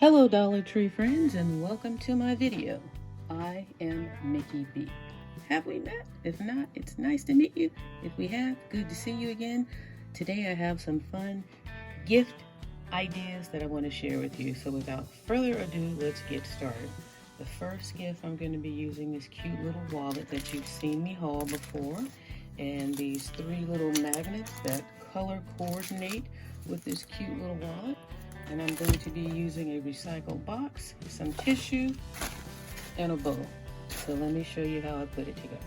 Hello Dollar Tree friends and welcome to my video. I am Iammickeyb. Have we met? If not, it's nice to meet you. If we have, good to see you again. Today I have some fun gift ideas that I want to share with you. So without further ado, let's get started. The first gift I'm going to be using this cute little wallet that you've seen me haul before. And these three little magnets that color coordinate with this cute little wallet. And I'm going to be using a recycled box, some tissue, and a bow. So let me show you how I put it together.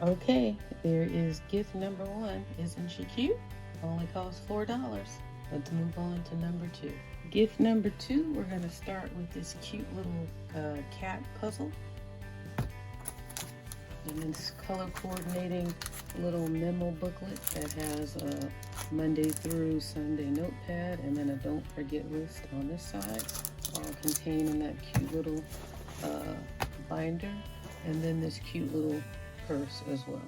Okay, there is gift number one. Isn't she cute? Only costs $4. Let's move on to number two. Gift number two, we're going to start with this cute little cat puzzle. And this color coordinating little memo booklet that has a Monday through Sunday notepad and then a don't forget list on this side, all contained in that cute little binder, and then this cute little purse as well.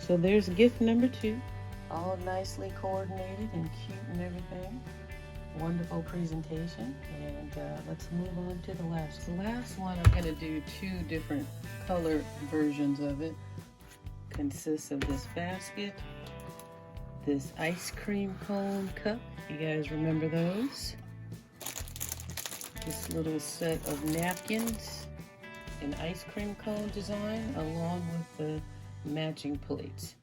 So there's gift number two, all nicely coordinated and cute and everything. Wonderful presentation. And let's move on to the last. The last one, I'm going to do two different color versions of it. Consists of this basket, this ice cream cone cup. You guys remember those? This little set of napkins, an ice cream cone design, along with the matching plates.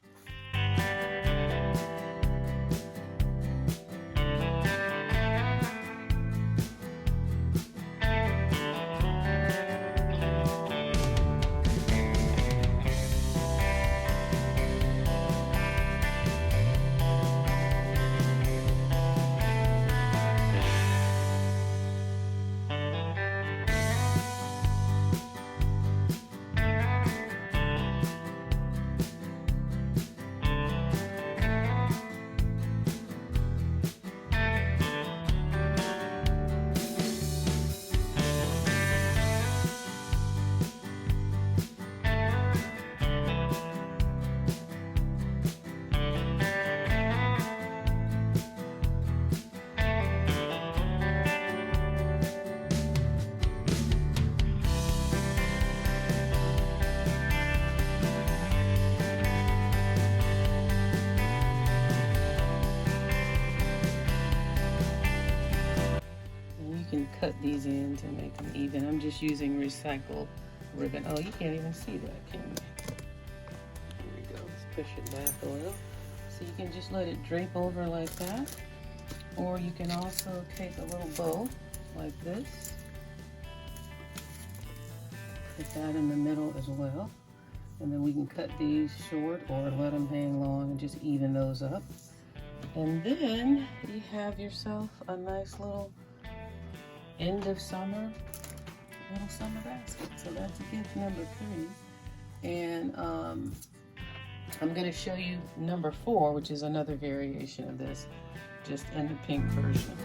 cut these in to make them even. I'm just using recycled ribbon. Oh, you can't even see that, can you? There we go. Let's push it back a little. So you can just let it drape over like that. Or you can also take a little bow like this. Put that in the middle as well. And then we can cut these short or let them hang long and just even those up. And then you have yourself a nice little end of summer, little summer basket. So that's gift number 3. And I'm going to show you number 4, which is another variation of this, just in the pink version.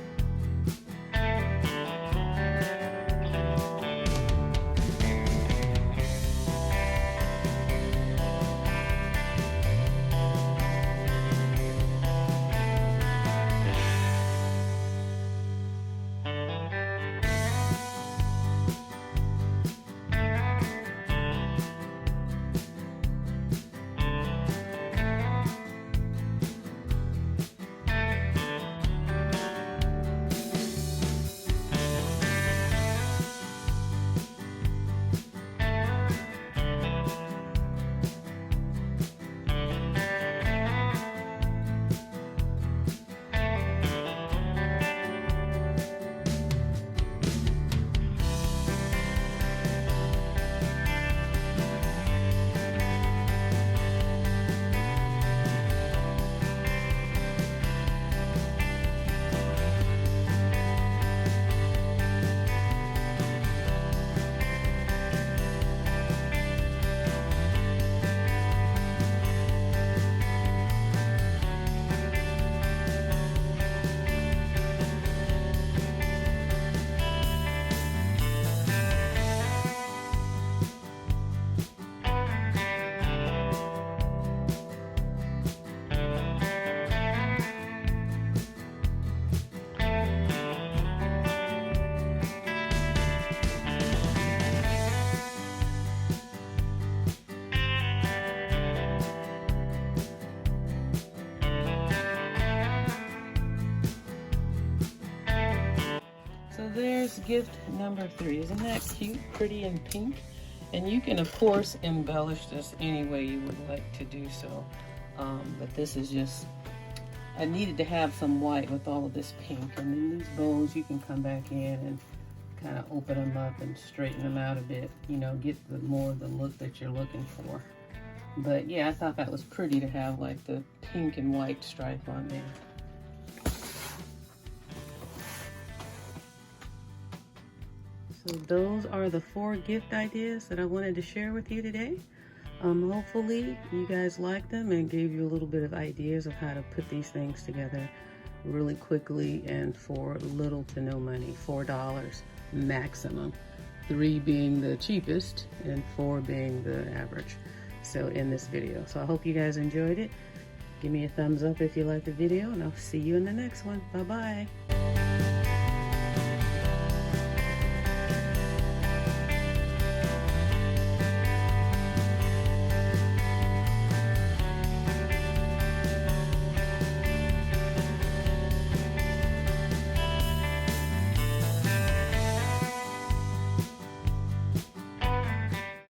There's gift number 3. Isn't that cute, pretty, and pink? And you can, of course, embellish this any way you would like to do so. But this is just, I needed to have some white with all of this pink. And then these bows, you can come back in and kind of open them up and straighten them out a bit. You know, get the more of the look that you're looking for. But yeah, I thought that was pretty to have like the pink and white stripe on there. So those are the 4 gift ideas that I wanted to share with you today. Hopefully you guys liked them and gave you a little bit of ideas of how to put these things together really quickly and for little to no money. $4 maximum, 3 being the cheapest and 4 being the average. So in this video. So I hope you guys enjoyed it. Give me a thumbs up if you liked the video, and I'll see you in the next one. Bye-bye.